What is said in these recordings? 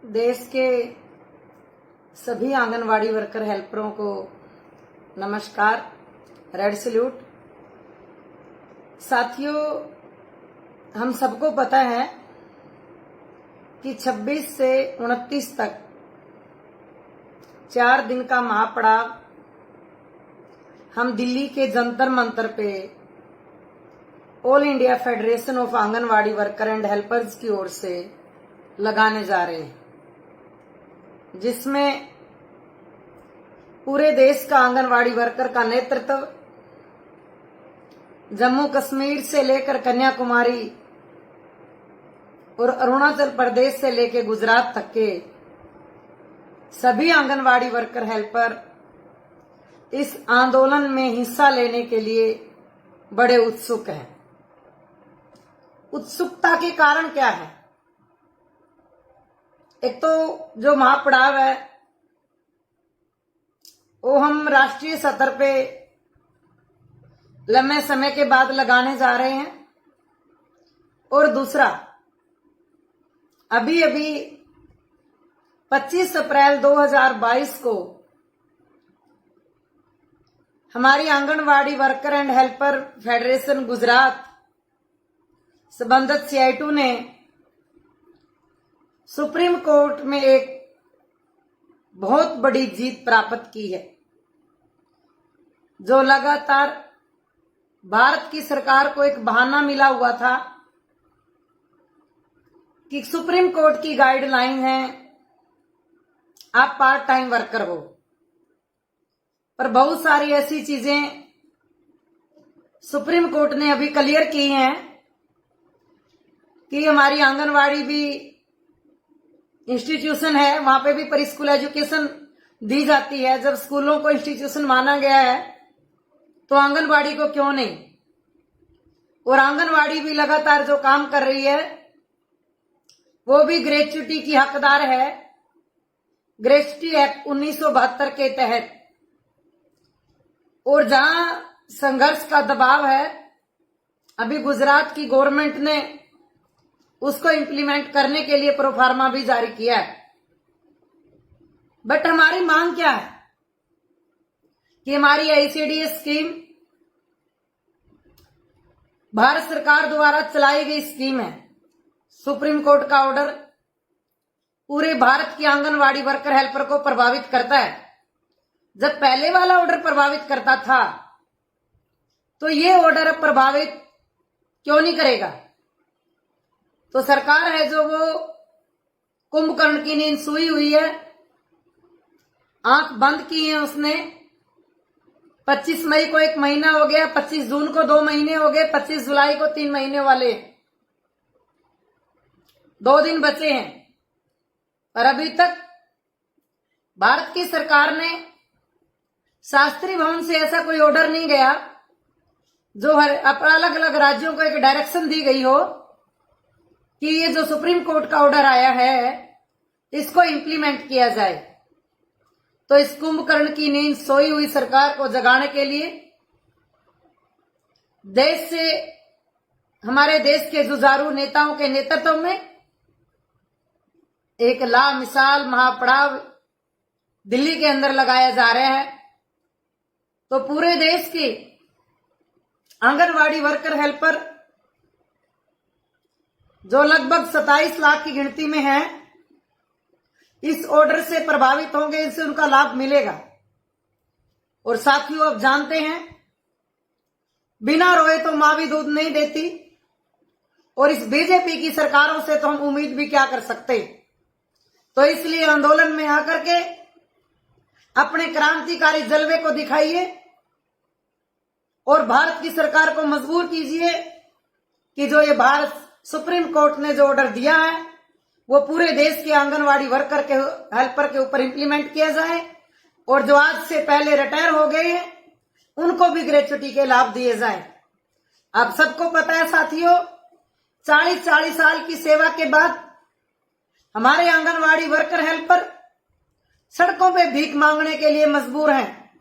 देश के सभी आंगनवाड़ी वर्कर हेल्परों को नमस्कार, रेड सल्यूट। साथियों, हम सबको पता है कि 26 से 29 तक 4 दिन का महापड़ाव हम दिल्ली के जंतर मंतर पे all India federation of anganwadi worker and helpers की ओर से लगाने जा रहे हैं, जिसमें पूरे देश का आंगनवाड़ी वर्कर का नेतृत्व जम्मू कश्मीर से लेकर कन्याकुमारी और अरुणाचल प्रदेश से लेकर गुजरात तक के सभी आंगनवाड़ी वर्कर हेल्पर इस आंदोलन में हिस्सा लेने के लिए बड़े उत्सुक हैं। उत्सुकता के कारण क्या है? एक तो जो महापड़ाव है वो हम राष्ट्रीय स्तर पे लंबे समय के बाद लगाने जा रहे हैं, और दूसरा अभी 25 अप्रैल 2022 को हमारी anganwadi worker and helper federation Gujarat संबंधित CI2 ने सुप्रीम कोर्ट में एक बहुत बड़ी जीत प्राप्त की है, जो लगातार भारत की सरकार को एक बहाना मिला हुआ था कि सुप्रीम कोर्ट की गाइडलाइन है आप पार्ट टाइम वर्कर हो, पर बहुत सारी ऐसी चीजें सुप्रीम कोर्ट ने अभी क्लियर की हैं कि हमारी आंगनवाड़ी भी इंस्टीट्यूशन है, वहां पे भी प्री स्कूल एजुकेशन दी जाती है। जब स्कूलों को इंस्टीट्यूशन माना गया है तो आंगनवाड़ी को क्यों नहीं? और आंगनवाड़ी भी लगातार जो काम कर रही है वो भी ग्रेच्युटी की हकदार है, ग्रेच्युटी एक्ट 1972 के तहत। और जहां संघर्ष का दबाव है, अभी गुजरात की गवर्नमेंट ने उसको इंप्लीमेंट करने के लिए प्रोफार्मा भी जारी किया है। बट हमारी मांग क्या है कि हमारी ICDS स्कीम भारत सरकार द्वारा चलाई गई स्कीम है। सुप्रीम कोर्ट का ऑर्डर पूरे भारत की आंगनवाड़ी वर्कर हेल्पर को प्रभावित करता है। जब पहले वाला ऑर्डर प्रभावित करता था तो ये ऑर्डर प्रभावित क्यों नहीं करेगा? तो सरकार है जो वो कुंभकर्ण की नींद सोई हुई है, आंख बंद की है उसने। 25 मई को 1 महीना हो गया, 25 जून को 2 महीने हो गए, 25 जुलाई को 3 महीने वाले 2 दिन बचे हैं। पर अभी तक भारत की सरकार ने शास्त्री भवन से ऐसा कोई ऑर्डर नहीं गया जो अलग अलग राज्यों को एक डायरेक्शन दी गई हो कि ये जो सुप्रीम कोर्ट का ऑर्डर आया है इसको इंप्लीमेंट किया जाए। तो इस कुंभकर्ण की नींद सोई हुई सरकार को जगाने के लिए देश से हमारे देश के जुझारू नेताओं के नेतृत्व में एक लामिसाल महापड़ाव दिल्ली के अंदर लगाया जा रहा है। तो पूरे देश के आंगनवाड़ी वर्कर हेल्पर जो लगभग 27 लाख की गिनती में है, इस ऑर्डर से प्रभावित होंगे, इससे उनका लाभ मिलेगा। और साथियों, अब जानते हैं बिना रोए तो मां भी दूध नहीं देती, और इस बीजेपी की सरकारों से तो हम उम्मीद भी क्या कर सकते। तो इसलिए आंदोलन में आकर के अपने क्रांतिकारी जलवे को दिखाइए और भारत की सरकार को मजबूर कीजिए कि जो ये भारत सुप्रीम कोर्ट ने जो ऑर्डर दिया है वो पूरे देश के आंगनवाड़ी वर्कर के हेल्पर के ऊपर इंप्लीमेंट किया जाए, और जो आज से पहले रिटायर हो गए हैं उनको भी ग्रेच्युटी के लाभ दिए जाए। आप सबको पता है साथियों, 40 साल की सेवा के बाद हमारे आंगनवाड़ी वर्कर हेल्पर सड़कों पे भीख मांगने के लिए मजबूर हैं,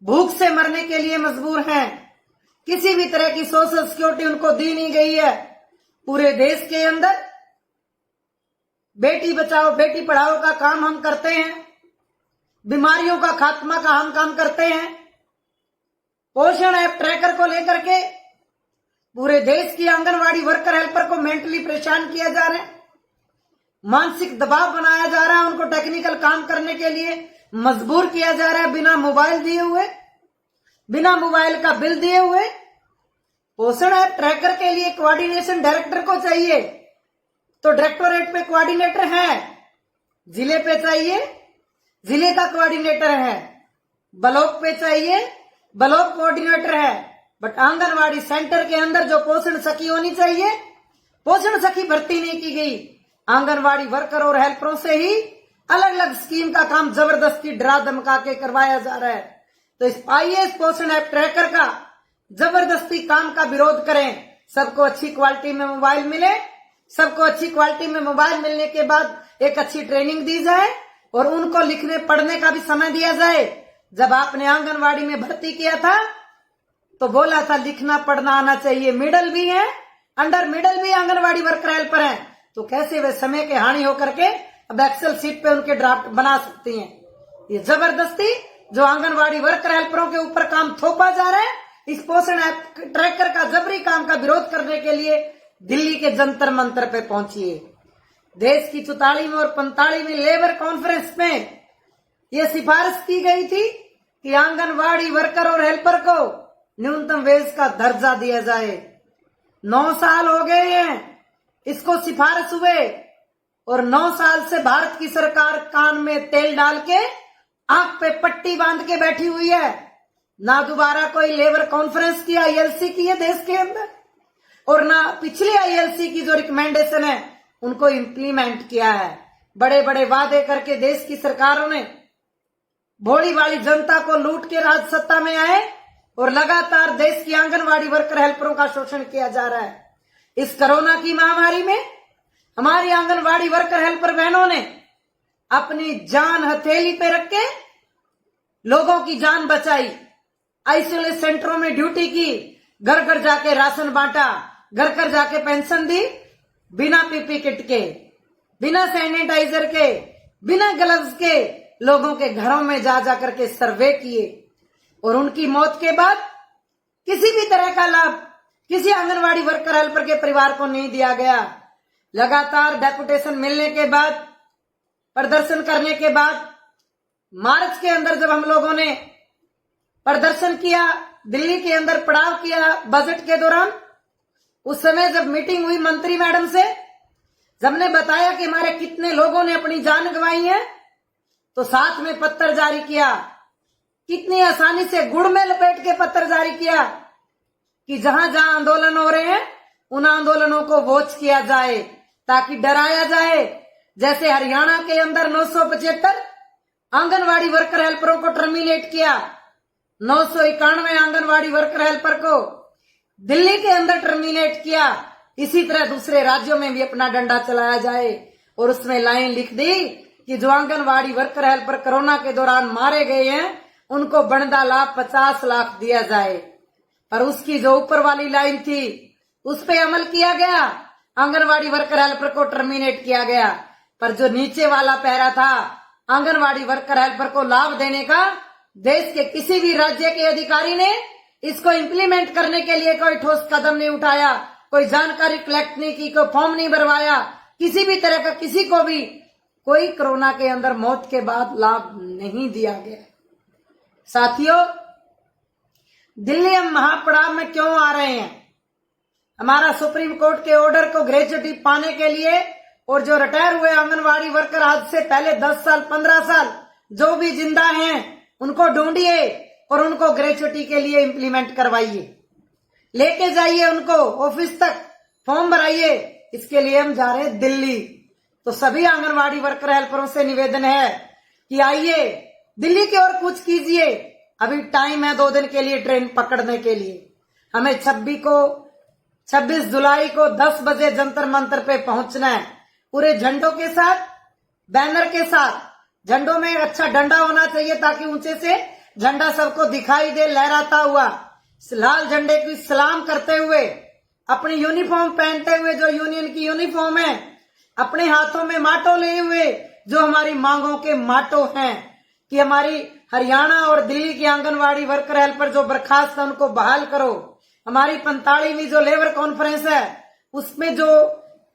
भूख से मरने के लिए मजबूर हैं। किसी भी तरह की सोशल सिक्योरिटी उनको दी नहीं गई है। पूरे देश के अंदर बेटी बचाओ बेटी पढ़ाओ का काम हम करते हैं, बीमारियों का खात्मा का हम काम करते हैं। पोषण ऐप ट्रैकर को लेकर के पूरे देश की आंगनवाड़ी वर्कर हेल्पर को मेंटली परेशान किया जा रहा है, मानसिक दबाव बनाया जा रहा है, उनको टेक्निकल काम करने के लिए मजबूर किया जा रहा है, बिना मोबाइल दिए हुए, बिना मोबाइल का बिल दिए हुए। पोषण ऐप ट्रैकर के लिए कोऑर्डिनेशन डायरेक्टर को चाहिए, तो डायरेक्टोरेट पे कोऑर्डिनेटर है, जिले पे चाहिए जिले का कोऑर्डिनेटर है, ब्लॉक पे चाहिए ब्लॉक कोऑर्डिनेटर है। बट आंगनवाड़ी सेंटर के अंदर जो पोषण सखी होनी चाहिए, पोषण सखी भर्ती नहीं की गई। आंगनवाड़ी वर्कर और हेल्परों से ही अलग अलग स्कीम का काम जबरदस्ती डरा धमका के करवाया जा रहा है। तो इस आईएएस पोषण ऐप ट्रैकर का जबरदस्ती काम का विरोध करें। सबको अच्छी क्वालिटी में मोबाइल मिले, सबको अच्छी क्वालिटी में मोबाइल मिलने के बाद एक अच्छी ट्रेनिंग दी जाए और उनको लिखने पढ़ने का भी समय दिया जाए। जब आपने आंगनवाड़ी में भर्ती किया था तो बोला था लिखना पढ़ना आना चाहिए, मिडल भी है, अंडर मिडल भी आंगनवाड़ी वर्कर हेल्पर है, तो कैसे वे समय के हानि होकर के अब एक्सेल सीट पे उनके ड्राफ्ट बना सकती हैं। ये जबरदस्ती जो आंगनवाड़ी वर्कर हेल्परों के ऊपर काम थोपा जा रहा है, इस पोषण ऐप ट्रैकर का जबरी काम का विरोध करने के लिए दिल्ली के जंतर मंतर पे पहुंचिए। देश की 44वीं और 45वीं लेबर कॉन्फ्रेंस में यह सिफारिश की गई थी कि आंगनवाड़ी वर्कर और हेल्पर को न्यूनतम वेज का दर्जा दिया जाए। 9 साल हो गए हैं इसको सिफारिश हुए और 9 साल से भारत की सरकार कान में तेल डाल के आंख पे पट्टी बांध के बैठी हुई है। ना दोबारा कोई लेबर कॉन्फ्रेंस की आईएलसी की है देश के अंदर, और ना पिछली आईएलसी की जो रिकमेंडेशन है उनको इम्प्लीमेंट किया है। बड़े बड़े वादे करके देश की सरकारों ने भोली वाली जनता को लूट के राज सत्ता में आए और लगातार देश की आंगनवाड़ी वर्कर हेल्परों का शोषण किया जा रहा है। इस कोरोना की महामारी में हमारी आंगनवाड़ी वर्कर हेल्पर बहनों ने अपनी जान हथेली पे रख के लोगों की जान बचाई, आइसोलेशन सेंटरों में ड्यूटी की, घर घर जाके राशन बांटा, घर घर जाके पेंशन दी, बिना पीपी किट के, बिना सैनिटाइजर के, बिना ग्लव्स के लोगों के घरों में जा जा करके सर्वे किए और उनकी मौत के बाद किसी भी तरह का लाभ किसी आंगनवाड़ी वर्कर हेल्पर के परिवार को नहीं दिया गया। लगातार डेपुटेशन मिलने के बाद, प्रदर्शन करने के बाद, मार्च के अंदर जब हम लोगों ने प्रदर्शन किया, दिल्ली के अंदर पड़ाव किया बजट के दौरान, उस समय जब मीटिंग हुई मंत्री मैडम से, जब हमने बताया कि हमारे कितने लोगों ने अपनी जान गंवाई है, तो साथ में पत्र जारी किया। कितनी आसानी से गुड़ में लपेट के पत्र जारी किया कि जहां जहां आंदोलन हो रहे हैं उन आंदोलनों को वॉच किया जाए ताकि डराया जाए। जैसे हरियाणा के अंदर 975 आंगनवाड़ी वर्कर हेल्परों को टर्मिनेट किया, 991 आंगनवाड़ी वर्कर हेल्पर को दिल्ली के अंदर टर्मिनेट किया, इसी तरह दूसरे राज्यों में भी अपना डंडा चलाया जाए। और उसमें लाइन लिख दी कि जो आंगनवाड़ी वर्कर हेल्पर कोरोना के दौरान मारे गए हैं उनको बनदा लाभ 50 लाख दिया जाए। पर उसकी जो ऊपर वाली लाइन थी उस पे अमल किया गया, आंगनवाड़ी वर्कर हेल्पर को टर्मिनेट किया गया। पर जो नीचे वाला पैरा था आंगनवाड़ी वर्कर हेल्पर को लाभ देने का, देश के किसी भी राज्य के अधिकारी ने इसको इम्प्लीमेंट करने के लिए कोई ठोस कदम नहीं उठाया, कोई जानकारी कलेक्ट नहीं की, कोई फॉर्म नहीं भरवाया, किसी भी तरह का किसी को भी कोई कोरोना के अंदर मौत के बाद लाभ नहीं दिया गया। साथियों, दिल्ली हम महापड़ाव में क्यों आ रहे हैं? हमारा सुप्रीम कोर्ट के ऑर्डर को ग्रेजुएटी पाने के लिए, और जो रिटायर हुए आंगनवाड़ी वर्कर आज से पहले 10 साल 15 साल जो भी जिंदा हैं उनको ढूंढिए और उनको ग्रेजुएटी के लिए इम्प्लीमेंट करवाइए, लेके जाइए उनको ऑफिस तक, फॉर्म भराइए। इसके लिए हम जा रहे हैं दिल्ली। तो सभी आंगनवाड़ी वर्कर हेल्परों से निवेदन है कि आइए दिल्ली की ओर कुछ कीजिए। अभी टाइम है 2 दिन के लिए ट्रेन पकड़ने के लिए। हमें 26 जुलाई को 10 बजे जंतर मंतर पे पहुंचना है, पूरे झंडों के साथ, बैनर के साथ। झंडों में अच्छा डंडा होना चाहिए ताकि ऊंचे से झंडा सबको दिखाई दे लहराता हुआ। लाल झंडे की सलाम करते हुए, अपनी यूनिफॉर्म पहनते हुए, जो यूनियन की यूनिफॉर्म है, अपने हाथों में माटो लिए हुए जो हमारी मांगों के माटो हैं कि हमारी हरियाणा और दिल्ली की आंगनवाड़ी वर्कर हेल्पर जो बर्खास्त है उनको बहाल करो। हमारी 45वीं जो लेबर कॉन्फ्रेंस है उसमें जो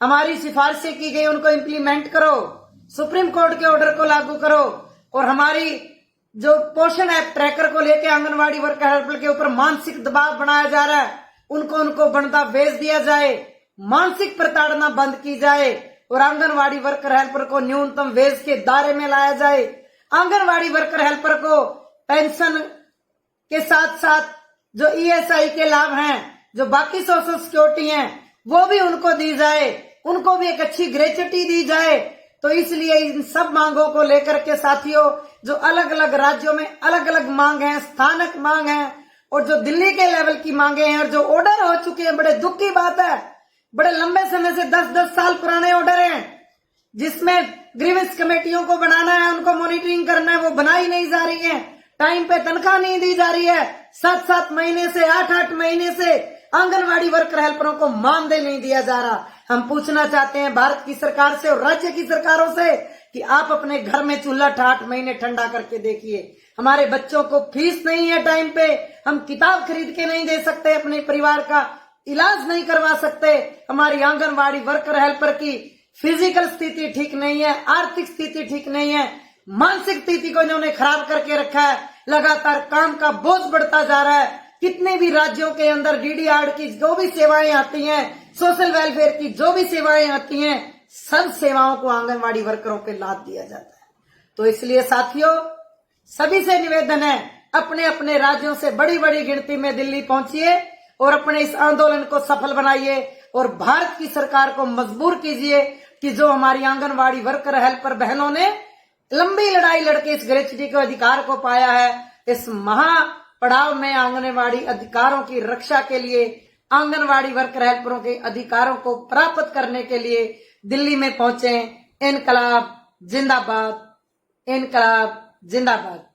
हमारी सिफारिशें की गई उनको इम्प्लीमेंट करो, सुप्रीम कोर्ट के ऑर्डर को लागू करो और हमारी जो पोषण ऐप ट्रैकर को लेकर आंगनवाड़ी वर्कर हेल्पर के ऊपर मानसिक दबाव बनाया जा रहा है उनको बनता भेज दिया जाए, मानसिक प्रताड़ना बंद की जाए और आंगनवाड़ी वर्कर हेल्पर को न्यूनतम वेज के दायरे में लाया जाए। आंगनवाड़ी वर्कर हेल्पर को पेंशन के साथ साथ जो ईएसआई के लाभ हैं, जो बाकी सोशल सिक्योरिटी हैं, वो भी उनको दी जाए, उनको भी एक अच्छी ग्रेच्युटी दी जाए। तो इसलिए इन सब मांगों को लेकर के साथियों, जो अलग अलग राज्यों में अलग अलग मांग है, स्थानक मांग है और जो दिल्ली के लेवल की मांगे हैं और जो ऑर्डर हो चुके हैं, बड़े दुख की बात है, बड़े लंबे समय से 10-10 साल पुराने ऑर्डर हैं जिसमें ग्रीवेंस कमेटियों को बनाना है, उनको मॉनिटरिंग करना है, वो बनाई नहीं जा रही है, टाइम पे तनख्वाह नहीं दी जा रही है, 7-7 महीने से 8-8 महीने से आंगनवाड़ी वर्कर हेल्परों को मानदेय नहीं दिया जा रहा। हम पूछना चाहते हैं भारत की सरकार से और राज्य की सरकारों से कि आप अपने घर में चूल्हा 8 महीने ठंडा करके देखिए। हमारे बच्चों को फीस नहीं है टाइम पे, हम किताब खरीद के नहीं दे सकते, अपने परिवार का इलाज नहीं करवा सकते, हमारी आंगनवाड़ी वर्कर हेल्पर की फिजिकल स्थिति ठीक नहीं है, आर्थिक स्थिति ठीक नहीं है, मानसिक स्थिति को इन्होंने खराब करके रखा है, लगातार काम का बोझ बढ़ता जा रहा है। कितने भी राज्यों के अंदर डीडीआर की जो भी सेवाएं आती हैं, सोशल वेलफेयर की जो भी सेवाएं आती हैं, सब सेवाओं को आंगनवाड़ी वर्करों पे लाद दिया जाता है। तो इसलिए साथियों, सभी से निवेदन है, अपने अपने राज्यों से बड़ी बड़ी गिनती में दिल्ली पहुंचिए और अपने इस आंदोलन को सफल बनाइए और भारत की सरकार को मजबूर कीजिए कि जो हमारी आंगनवाड़ी वर्कर हेल्पर बहनों ने लंबी लड़ाई लड़के इस ग्रेच्युटी के अधिकार को पाया है, इस महा पड़ाव में आंगनवाड़ी अधिकारों की रक्षा के लिए, आंगनवाड़ी वर्कर हेल्परों के अधिकारों को प्राप्त करने के लिए दिल्ली में पहुंचे। इनकलाब जिंदाबाद, इनकलाब जिंदाबाद।